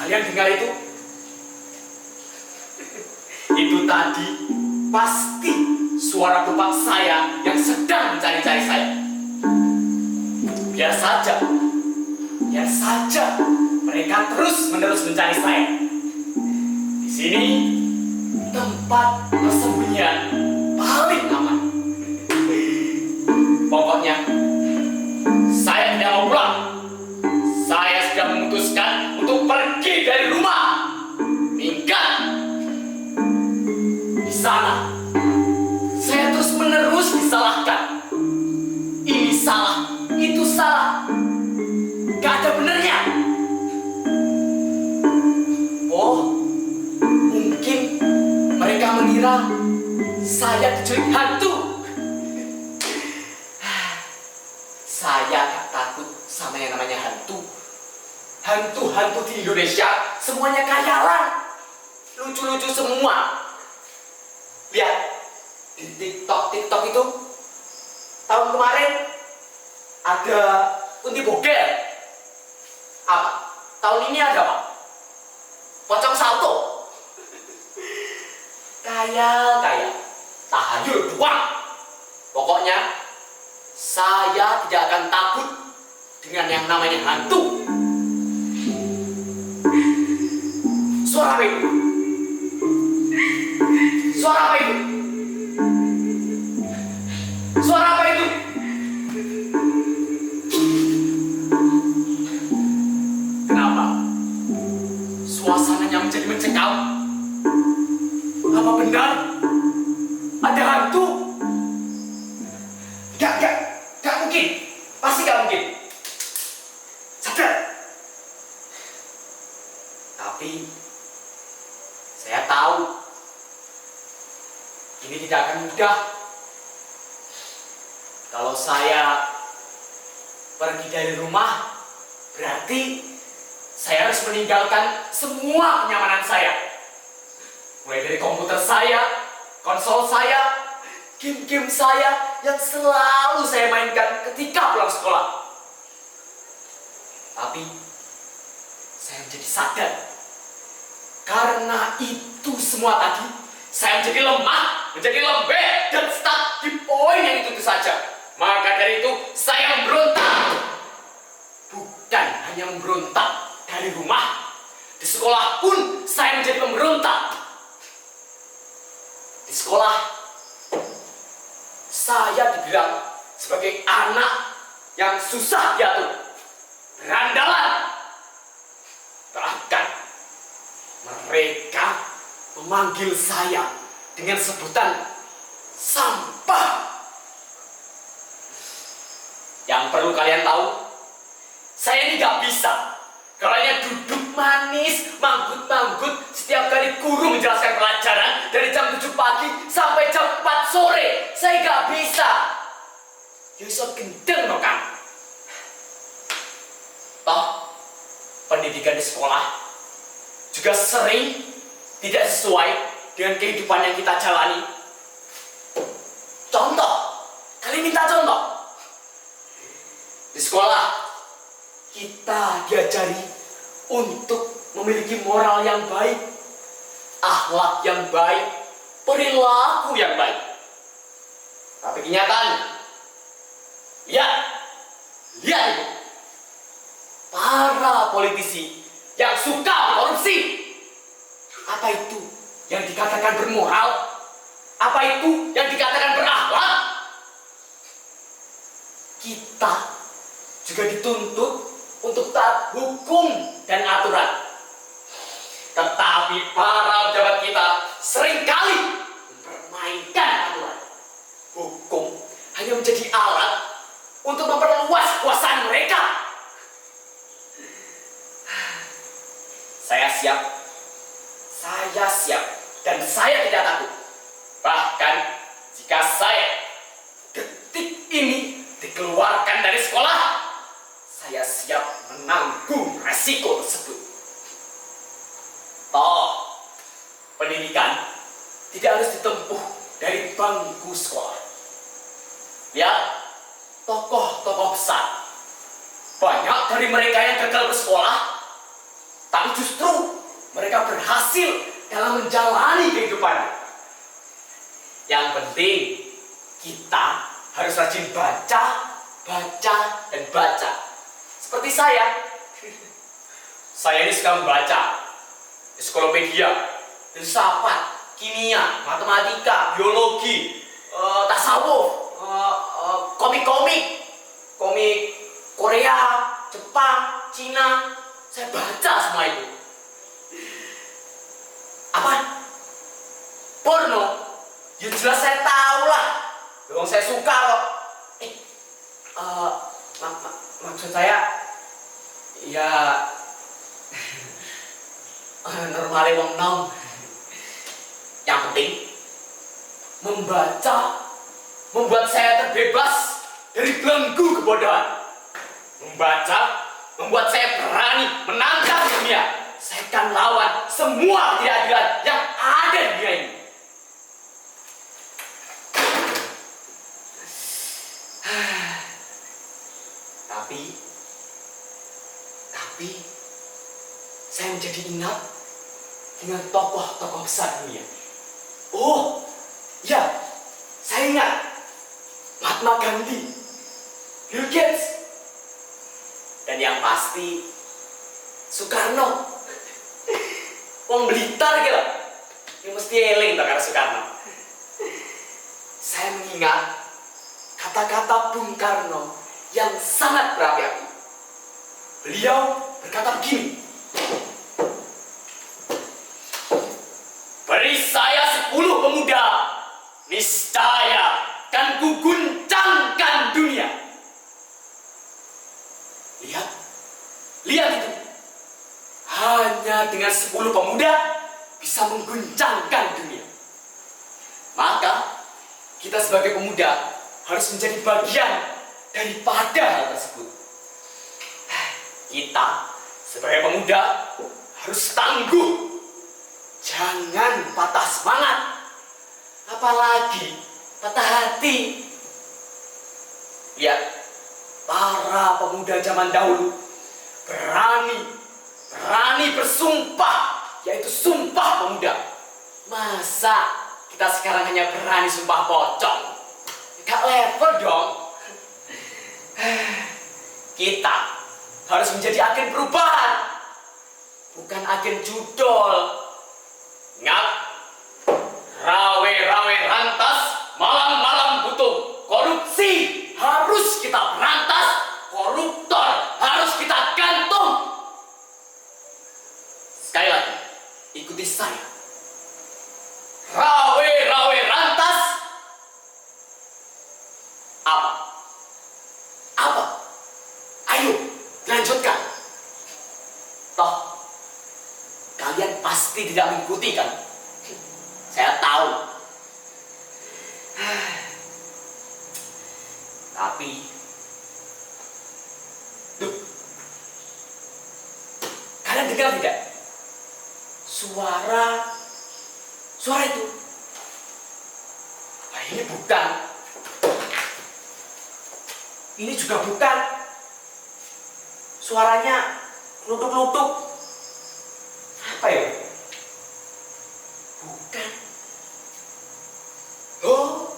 Kalian dengar itu? Itu tadi pasti suara bapak saya yang sedang mencari-cari saya. Biar saja mereka terus-menerus mencari saya. Di sini tempat persembunyian paling aman. Pokoknya saya tidak mau pulang. Saya sudah memutuskan untuk pergi dari rumah. Minggat. Di sana saya terus-menerus disalahkan. Ini salah, itu salah. Gak ada benernya. Oh, mungkin mereka mengira saya diculik hantu. Saya gak takut sama yang namanya hantu. Hantu-hantu di Indonesia semuanya khayalan. Lucu-lucu semua. Lihat di TikTok itu tahun kemarin ada Unti Bogel. Apa? Tahun ini ada apa? Pocong salto. Kaya. Tahayul doang. Pokoknya saya tidak akan takut dengan yang namanya hantu. Suara apa itu? Suara apa itu? Suara apa itu? Kenapa? Suasananya menjadi mencekam. Apa benar? Ada hantu? Gak mungkin. Pasti gak mungkin. Sadar. Tapi saya tahu ini tidak akan mudah. Kalau saya pergi dari rumah, berarti saya harus meninggalkan semua kenyamanan saya. Mulai dari komputer saya, konsol saya, game-game saya yang selalu saya mainkan ketika pulang sekolah. Tapi saya menjadi sadar, karena itu semua tadi, saya menjadi lemah, menjadi lembek, dan stuck di poin yang itu saja. Maka dari itu, saya memberontak. Bukan hanya memberontak dari rumah, di sekolah pun saya menjadi pemberontak. Di sekolah, saya dibilang sebagai anak yang susah diatur, berandalan. Bahkan mereka memanggil saya dengan sebutan sampah. Yang perlu kalian tahu, saya ini gak bisa kalau hanya duduk manis, manggut-manggut setiap kali guru menjelaskan pelajaran dari jam 7 pagi sampai jam 4 sore. Saya gak bisa. Yusuf gendeng no kan. Toh, pendidikan di sekolah juga sering tidak sesuai dengan kehidupan yang kita jalani. Contoh, kalian minta contoh. Di sekolah, kita diajari untuk memiliki moral yang baik, akhlak yang baik, perilaku yang baik. Tapi kenyataannya, lihat itu. Para politisi yang suka korupsi. Apa itu yang dikatakan bermoral? Apa itu yang dikatakan berakhlak? Kita juga dituntut untuk taat hukum dan aturan. Tetapi para pejabat kita seringkali mempermainkan aturan. Hukum hanya menjadi alat untuk memperluas kekuasaan mereka. Saya siap dan saya tidak takut. Bahkan jika saya detik ini dikeluarkan dari sekolah, saya siap menanggung resiko tersebut. Toh, pendidikan tidak harus ditempuh dari bangku sekolah. Lihat, tokoh-tokoh besar. Banyak dari mereka yang gagal bersekolah Tapi justru mereka berhasil dalam menjalani kehidupannya. Yang penting kita harus rajin baca, dan baca. Seperti saya. Saya ini suka membaca ensiklopedia, filsafat, kimia, matematika, biologi, tasawuf, komik Korea, Jepang, Cina. Saya baca semua itu. Apa? Porno? Ya jelas saya tahu lah. Dong saya suka kok. Maksud saya ya normalnya wong nom. Yang penting membaca membuat saya terbebas dari belenggu kebodohan. Membaca membuat saya berani menantang dunia. Saya akan lawan semua ketidakadilan yang ada di dunia ini. Tapi saya menjadi ingat dengan tokoh-tokoh besar dunia. Oh, ya, saya ingat Mahatma Gandhi, Bill Gates, dan yang pasti Soekarno. Wong Blitar gitu. Ini mesti eling tak karo Soekarno. Saya mengingat kata-kata Bung Karno yang sangat berapi-api. Beliau berkata begini, beri saya 10 pemuda, niscaya kan kuguncangkan dunia. Lihat itu. Hanya dengan 10 pemuda bisa mengguncangkan dunia. Maka kita sebagai pemuda harus menjadi bagian daripada hal tersebut. Kita sebagai pemuda harus tangguh. Jangan patah semangat. Apalagi patah hati. Lihat, para pemuda zaman dahulu berani bersumpah, yaitu sumpah pemuda. Masa kita sekarang hanya berani sumpah pocong? Gak level dong. Kita harus menjadi agen perubahan, bukan agen judol. Ingat, rawe-rawe rantas, malam-malam butuh korupsi. Harus kita berantas, koruptor harus kita gantung. Sekali lagi, ikuti saya. Rawe-rawe rantas. Apa? Ayo, lanjutkan. Toh, kalian pasti tidak mengikuti kan? Saya tahu. Tapi, kalian dengar tidak? Suara itu. Nah, ini bukan. Ini juga bukan. Suaranya lutuk-lutuk. Apa ya? Bukan. Oh,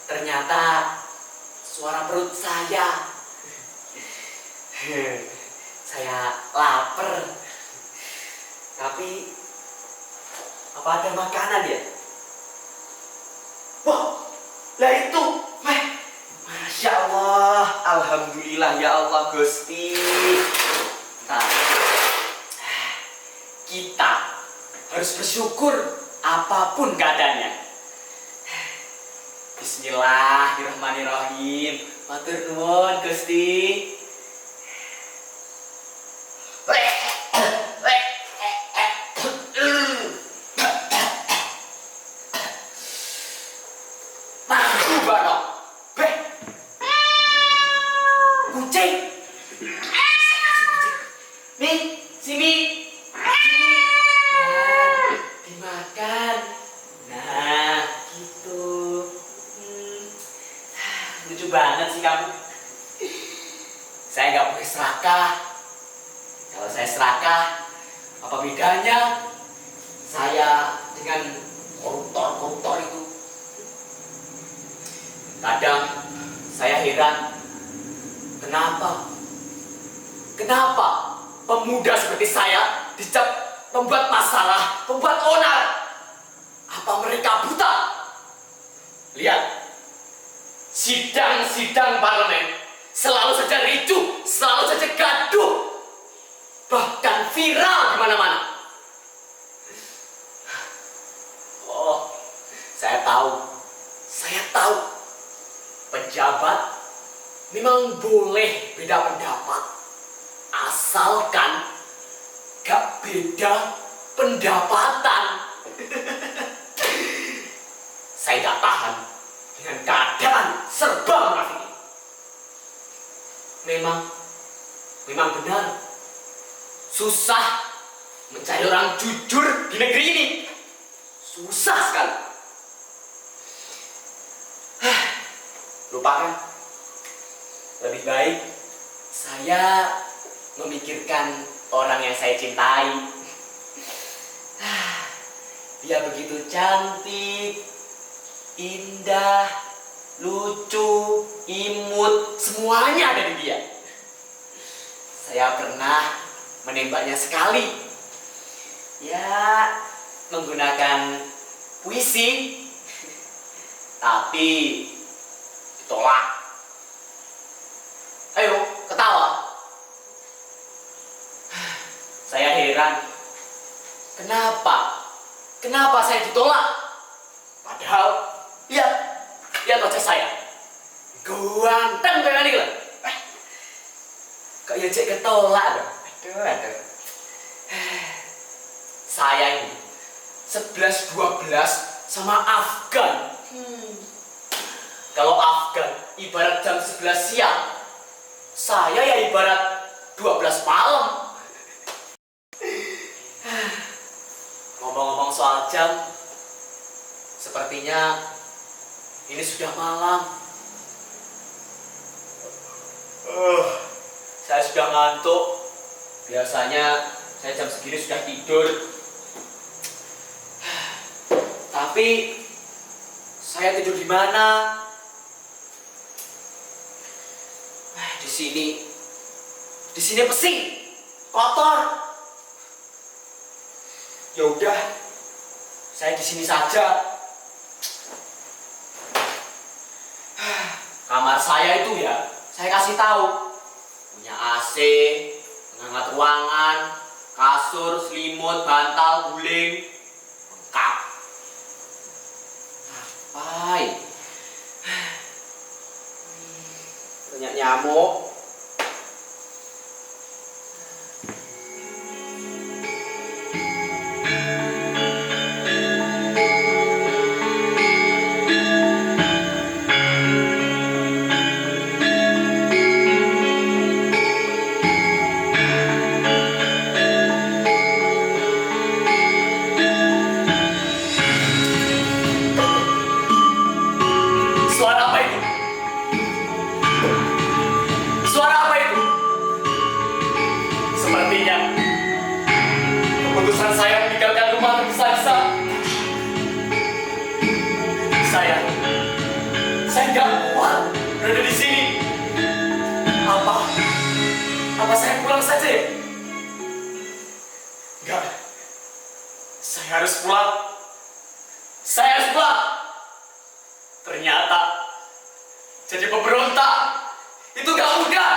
ternyata suara perut saya. Saya lapar. Tapi apa ada makanan ya? Wah, lah itu. Masya Allah, alhamdulillah ya Allah Gusti. Nah, kita harus bersyukur apapun keadaannya. Bismillahirrahmanirrahim. Matur nuwun Gusti. Lucu banget sih kamu. Saya nggak boleh serakah. Kalau saya serakah. Apa bedanya saya dengan koruptor-koruptor itu? Kadang saya heran, kenapa pemuda seperti saya dicap pembuat masalah, pembuat onar? Apa mereka buta? Lihat, sidang-sidang parlemen selalu saja ricuh, selalu saja gaduh, bahkan viral di mana-mana. Oh, saya tahu, pejabat memang boleh beda pendapat, asalkan gak beda pendapatan. Saya gak tahan dengan keadaan serba munafik ini. Memang benar, susah mencari orang jujur di negeri ini. Susah sekali. Lupakan. Lebih baik saya memikirkan orang yang saya cintai. Dia begitu cantik, indah, lucu, imut, semuanya ada di dia. Saya pernah menembaknya sekali. Ya, menggunakan puisi. Tapi ditolak. Ayo, ketawa. Saya heran. Kenapa saya ditolak? Padahal, lihat wajah saya. Ganteng kayak ini lah. Kok ya cek ketolak loh. Aduh. Saya ini 11-12 sama Afgan. Kalau Afgan ibarat jam 11 siang, saya ya ibarat 12 malam. Ngomong-ngomong soal jam, sepertinya ini sudah malam. Saya sudah ngantuk. Biasanya saya jam segini sudah tidur. Tapi saya tidur di mana? Di sini pesing, kotor. Ya udah, saya di sini saja. Kamar saya itu ya, saya kasih tahu, punya AC, penghangat ruangan, kasur, selimut, bantal, guling, lengkap. Ngapain? Banyak nyamuk. Saya meninggalkan rumah tergesa-gesa. Saya nggak kuat berada di sini. Apa saya pulang saja ya? Enggak. Saya harus pulang. Ternyata jadi pemberontak itu gak mudah.